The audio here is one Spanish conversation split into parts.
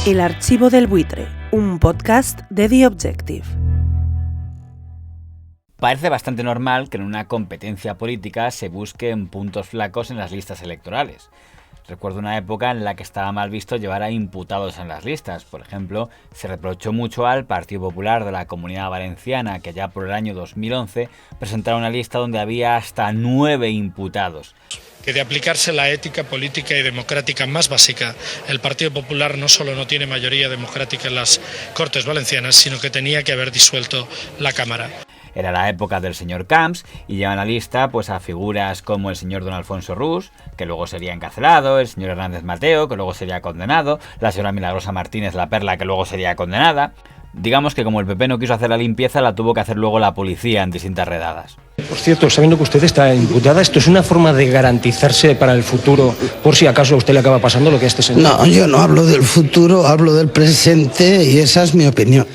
El Archivo del Buitre, un podcast de The Objective. Parece bastante normal que en una competencia política se busquen puntos flacos en las listas electorales. Recuerdo una época en la que estaba mal visto llevar a imputados en las listas. Por ejemplo, se reprochó mucho al Partido Popular de la Comunidad Valenciana que ya por el año 2011 presentara una lista donde había hasta 9 imputados. Que de aplicarse la ética política y democrática más básica, el Partido Popular no solo no tiene mayoría democrática en las Cortes Valencianas, sino que tenía que haber disuelto la Cámara. Era la época del señor Camps y llevan a la lista pues a figuras como el señor don Alfonso Rus, que luego sería encarcelado, el señor Hernández Mateo, que luego sería condenado, la señora Milagrosa Martínez La Perla, que luego sería condenada. Digamos que como el PP no quiso hacer la limpieza, la tuvo que hacer luego la policía en distintas redadas. Por cierto, sabiendo que usted está imputada, ¿esto es una forma de garantizarse para el futuro, por si acaso a usted le acaba pasando lo que a este señor? No, yo no hablo del futuro, hablo del presente y esa es mi opinión.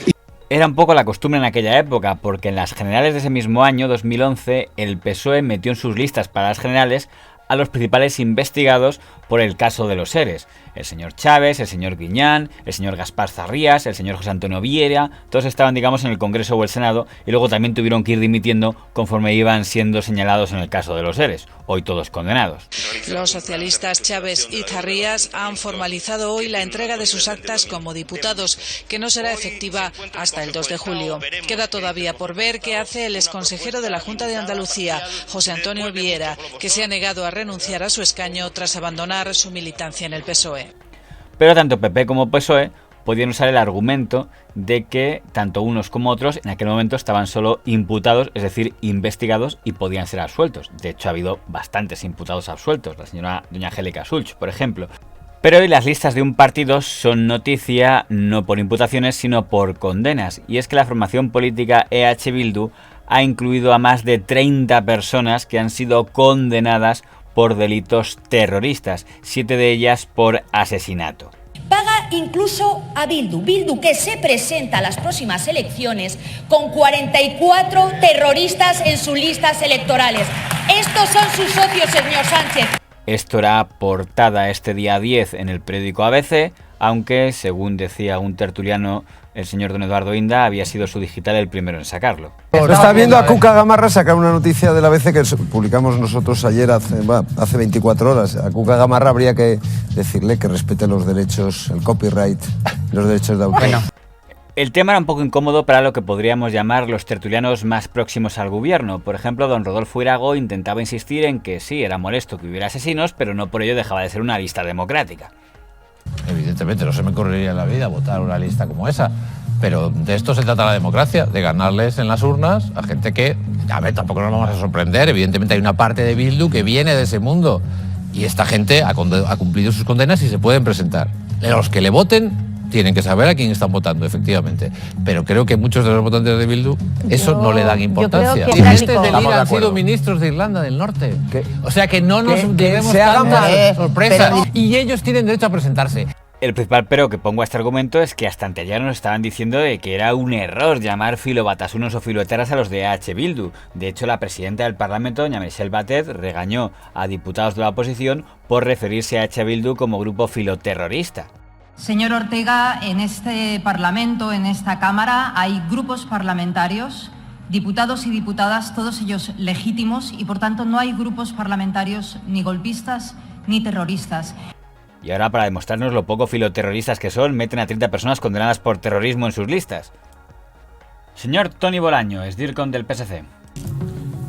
Era un poco la costumbre en aquella época, porque en las generales de ese mismo año, 2011, el PSOE metió en sus listas para las generales a los principales investigados por el caso de los ERES. El señor Chávez, el señor Guiñán, el señor Gaspar Zarrías, el señor José Antonio Viera, todos estaban, digamos, en el Congreso o el Senado y luego también tuvieron que ir dimitiendo conforme iban siendo señalados en el caso de los ERES, hoy todos condenados. Los socialistas Chávez y Zarrías han formalizado hoy la entrega de sus actas como diputados, que no será efectiva hasta el 2 de julio. Queda todavía por ver qué hace el exconsejero de la Junta de Andalucía, José Antonio Viera, que se ha negado a renunciar a su escaño tras abandonar su militancia en el PSOE. Pero tanto PP como PSOE podían usar el argumento de que tanto unos como otros en aquel momento estaban solo imputados, es decir, investigados y podían ser absueltos. De hecho, ha habido bastantes imputados absueltos, la señora doña Angélica Sulch, por ejemplo. Pero hoy las listas de un partido son noticia no por imputaciones, sino por condenas. Y es que la formación política EH Bildu ha incluido a más de 30 personas que han sido condenadas por delitos terroristas, 7 de ellas por asesinato. Paga incluso a Bildu que se presenta a las próximas elecciones con 44 terroristas en sus listas electorales. Estos son sus socios, señor Sánchez. Esto era portada este día 10 en el periódico ABC, aunque, según decía un tertuliano, el señor don Eduardo Inda había sido su digital el primero en sacarlo. Lo está viendo a Cuca Gamarra sacar una noticia del ABC que publicamos nosotros ayer hace 24 horas. A Cuca Gamarra habría que decirle que respete los derechos, el copyright, los derechos de autor. Bueno. El tema era un poco incómodo para lo que podríamos llamar los tertulianos más próximos al gobierno. Por ejemplo, don Rodolfo Irago intentaba insistir en que sí, era molesto que hubiera asesinos, pero no por ello dejaba de ser una lista democrática. Evidentemente no se me ocurriría en la vida votar una lista como esa, pero de esto se trata la democracia, de ganarles en las urnas a gente que, a ver, tampoco nos vamos a sorprender, evidentemente hay una parte de Bildu que viene de ese mundo y esta gente ha cumplido sus condenas y se pueden presentar. Los que le voten tienen que saber a quién están votando, efectivamente, pero creo que muchos de los votantes de Bildu eso no le dan importancia. Los dirigentes del IRA han sido ministros de Irlanda del Norte, o sea que no nos debemos tantas sorpresas y ellos tienen derecho a presentarse. El principal pero que pongo a este argumento es que hasta anteayer nos estaban diciendo de que era un error llamar filobatasunos o filoeteras a los de EH Bildu. De hecho, la presidenta del Parlamento, doña Michelle Batet, regañó a diputados de la oposición por referirse a EH Bildu como grupo filoterrorista. Señor Ortega, en este Parlamento, en esta Cámara, hay grupos parlamentarios, diputados y diputadas, todos ellos legítimos, y por tanto no hay grupos parlamentarios ni golpistas ni terroristas. Y ahora, para demostrarnos lo poco filoterroristas que son, meten a 30 personas condenadas por terrorismo en sus listas. Señor Toni Bolaño, exdircon del PSC.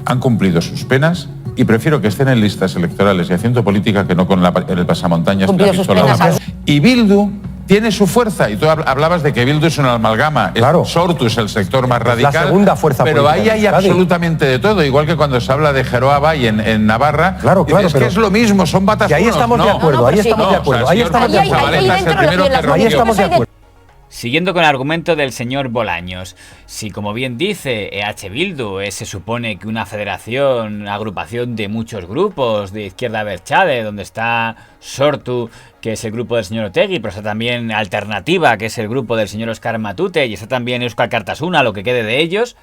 Han cumplido sus penas y prefiero que estén en listas electorales y haciendo política que no con el pasamontañas de la pistola. Y Bildu tiene su fuerza, y tú hablabas de que Bildu es una amalgama, claro. Sortu es el sector más radical, la segunda fuerza pero ahí hay absolutamente de todo, igual que cuando se habla de Geroa Bay en Navarra, claro, es que es lo mismo, son batasunos. Ahí estamos de acuerdo, ahí estamos de acuerdo, ahí estamos de acuerdo. Siguiendo con el argumento del señor Bolaños, si como bien dice EH Bildu se supone que una federación, una agrupación de muchos grupos de izquierda abertzale, donde está Sortu, que es el grupo del señor Otegi, pero está también Alternativa, que es el grupo del señor Óscar Matute, y está también Euskal Kartasuna, lo que quede de ellos,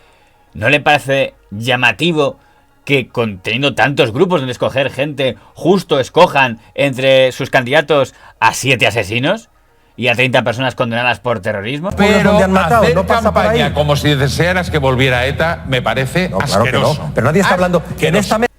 ¿no le parece llamativo que teniendo tantos grupos donde escoger gente, justo escojan entre sus candidatos a 7 asesinos? y a 30 personas condenadas por terrorismo. Pero donde han matado, hacer no pasa por campaña ahí. como si desearas que volviera ETA me parece No, claro que asqueroso. no. Pero nadie está hablando que en esta mesa.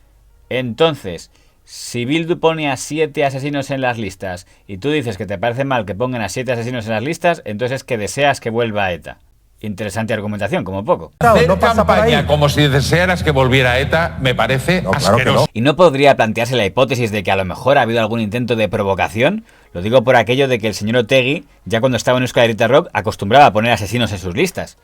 Entonces, si Bildu pone a 7 asesinos en las listas y tú dices que te parece mal que pongan a 7 asesinos en las listas, entonces es que deseas que vuelva ETA. Interesante argumentación, como poco. Hacer no pasa por campaña ahí. como si desearas que volviera ETA me parece No, claro que asqueroso. no. ¿Y no podría plantearse la hipótesis de que a lo mejor ha habido algún intento de provocación? Lo digo por aquello de que el señor Otegi, ya cuando estaba en Euskal Herria Rock, acostumbraba a poner asesinos en sus listas.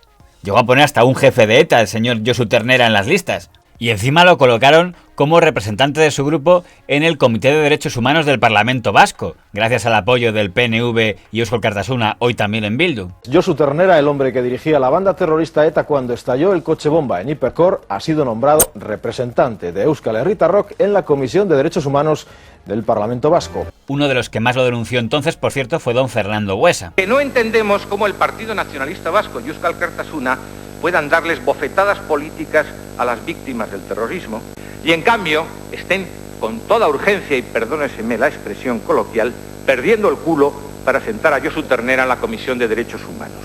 Llegó a poner hasta un jefe de ETA, el señor Josu Ternera, en las listas. Y encima lo colocaron como representante de su grupo en el Comité de Derechos Humanos del Parlamento Vasco, gracias al apoyo del PNV y Eusko Alkartasuna, hoy también en Bildu. Josu Ternera, el hombre que dirigía la banda terrorista ETA cuando estalló el coche bomba en Hipercor, ha sido nombrado representante de Euskal Herria Rock en la Comisión de Derechos Humanos del Parlamento Vasco. Uno de los que más lo denunció entonces, por cierto, fue don Fernando Buesa. Que no entendemos cómo el Partido Nacionalista Vasco y Eusko Alkartasuna puedan darles bofetadas políticas a las víctimas del terrorismo y en cambio estén con toda urgencia, y perdóneseme la expresión coloquial, perdiendo el culo para sentar a Josu Ternera en la Comisión de Derechos Humanos.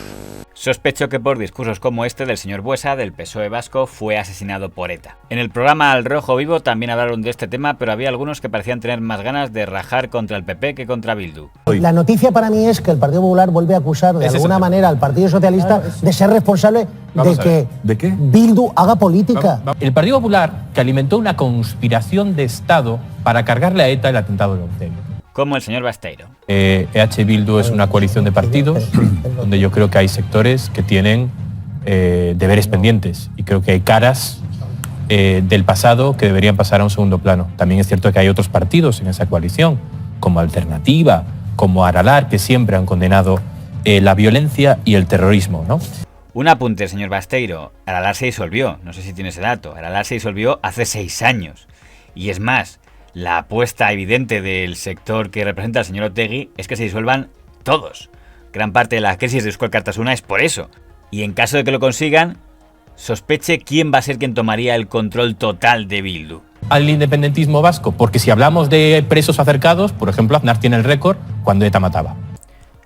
Sospecho que por discursos como este del señor Buesa, del PSOE vasco, fue asesinado por ETA. En el programa Al Rojo Vivo también hablaron de este tema, pero había algunos que parecían tener más ganas de rajar contra el PP que contra Bildu. La noticia para mí es que el Partido Popular vuelve a acusar de alguna manera al Partido Socialista de ser responsable de que Bildu haga política. El Partido Popular, que alimentó una conspiración de Estado para cargarle a ETA el atentado de Otegi. Como el señor Basteiro. EH Bildu es una coalición de partidos donde yo creo que hay sectores que tienen deberes pendientes y creo que hay caras del pasado que deberían pasar a un segundo plano. También es cierto que hay otros partidos en esa coalición, como Alternativa, como Aralar, que siempre han condenado la violencia y el terrorismo, ¿no? Un apunte, señor Basteiro. Aralar se disolvió, no sé si tiene ese dato. Aralar se disolvió hace 6 años. Y es más, la apuesta evidente del sector que representa al señor Otegi es que se disuelvan todos. Gran parte de la crisis de Eusko Alkartasuna es por eso. Y en caso de que lo consigan, sospeche quién va a ser quien tomaría el control total de Bildu. Al independentismo vasco, porque si hablamos de presos acercados, por ejemplo, Aznar tiene el récord cuando ETA mataba.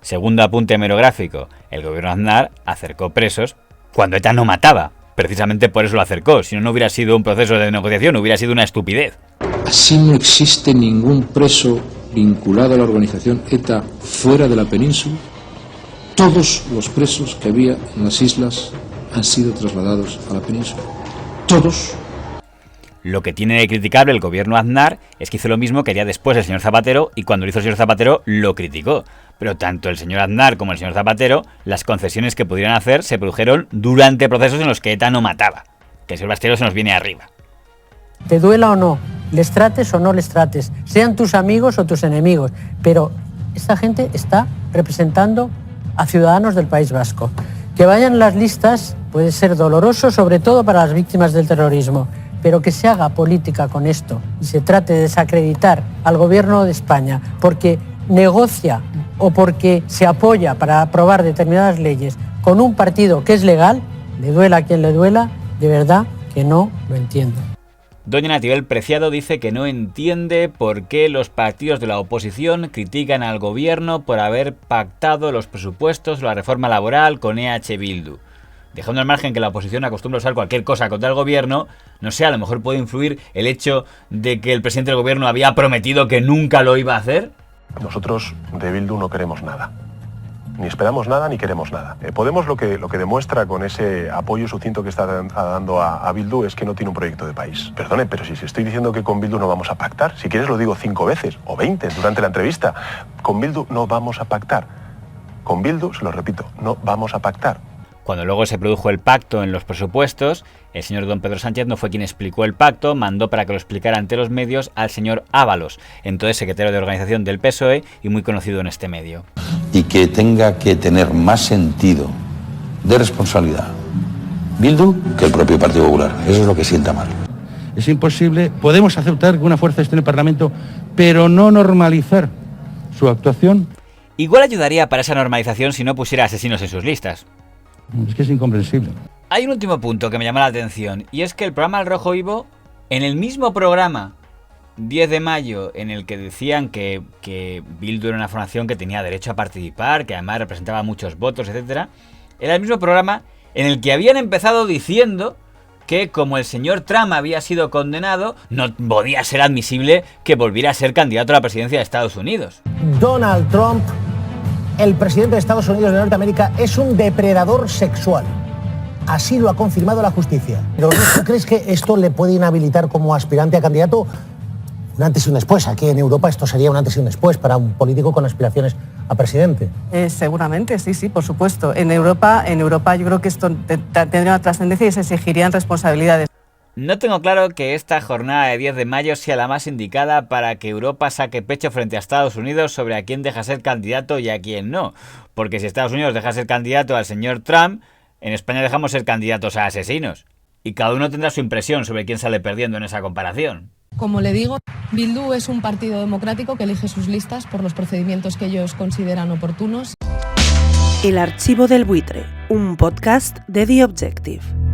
Segundo apunte hemerográfico, el gobierno Aznar acercó presos cuando ETA no mataba. Precisamente por eso lo acercó, si no, no hubiera sido un proceso de negociación, hubiera sido una estupidez. Así no existe ningún preso vinculado a la organización ETA fuera de la península. Todos los presos que había en las islas han sido trasladados a la península. Todos. Lo que tiene de criticable el gobierno Aznar es que hizo lo mismo que haría después el señor Zapatero, y cuando lo hizo el señor Zapatero lo criticó. Pero tanto el señor Aznar como el señor Zapatero, las concesiones que pudieran hacer se produjeron durante procesos en los que ETA no mataba. Que el señor Basteiro se nos viene arriba. Te duela o no, les trates o no les trates, sean tus amigos o tus enemigos, pero esta gente está representando a ciudadanos del País Vasco. Que vayan las listas puede ser doloroso, sobre todo para las víctimas del terrorismo, pero que se haga política con esto y se trate de desacreditar al gobierno de España porque negocia o porque se apoya para aprobar determinadas leyes con un partido que es legal, le duela a quien le duela, de verdad que no lo entiendo. Doña Natibel Preciado dice que no entiende por qué los partidos de la oposición critican al gobierno por haber pactado los presupuestos o la reforma laboral con EH Bildu. Dejando al margen que la oposición acostumbra a usar cualquier cosa contra el gobierno, no sé, a lo mejor puede influir el hecho de que el presidente del gobierno había prometido que nunca lo iba a hacer. Nosotros de Bildu no queremos nada. Ni esperamos nada ni queremos nada. Podemos lo que demuestra con ese apoyo sucinto que está dando a Bildu es que no tiene un proyecto de país. Perdone, pero si estoy diciendo que con Bildu no vamos a pactar, si quieres lo digo 5 veces o 20 durante la entrevista, con Bildu no vamos a pactar. Con Bildu, se lo repito, no vamos a pactar. Cuando luego se produjo el pacto en los presupuestos, el señor don Pedro Sánchez no fue quien explicó el pacto, mandó para que lo explicara ante los medios al señor Ábalos, entonces secretario de organización del PSOE y muy conocido en este medio. Y que tenga que tener más sentido de responsabilidad Bildu que el propio Partido Popular. Eso es lo que sienta mal. Es imposible, podemos aceptar que una fuerza esté en el Parlamento, pero no normalizar su actuación. Igual ayudaría para esa normalización si no pusiera asesinos en sus listas. Es que es incomprensible. Hay un último punto que me llama la atención, y es que el programa El Rojo Vivo, en el mismo programa 10 de mayo en el que decían que Bildu era una formación que tenía derecho a participar, que además representaba muchos votos, etc., era el mismo programa en el que habían empezado diciendo que como el señor Trump había sido condenado, no podía ser admisible que volviera a ser candidato a la presidencia de Estados Unidos. Donald Trump, el presidente de Estados Unidos de Norteamérica, es un depredador sexual. Así lo ha confirmado la justicia. ¿Pero tú crees que esto le puede inhabilitar como aspirante a candidato? Un antes y un después. Aquí en Europa esto sería un antes y un después para un político con aspiraciones a presidente. Seguramente, sí, por supuesto. En Europa yo creo que esto tendría una trascendencia y se exigirían responsabilidades. No tengo claro que esta jornada de 10 de mayo sea la más indicada para que Europa saque pecho frente a Estados Unidos sobre a quién deja ser candidato y a quién no. Porque si Estados Unidos deja ser candidato al señor Trump, en España dejamos ser candidatos a asesinos. Y cada uno tendrá su impresión sobre quién sale perdiendo en esa comparación. Como le digo, Bildu es un partido democrático que elige sus listas por los procedimientos que ellos consideran oportunos. El Archivo del Buitre, un podcast de The Objective.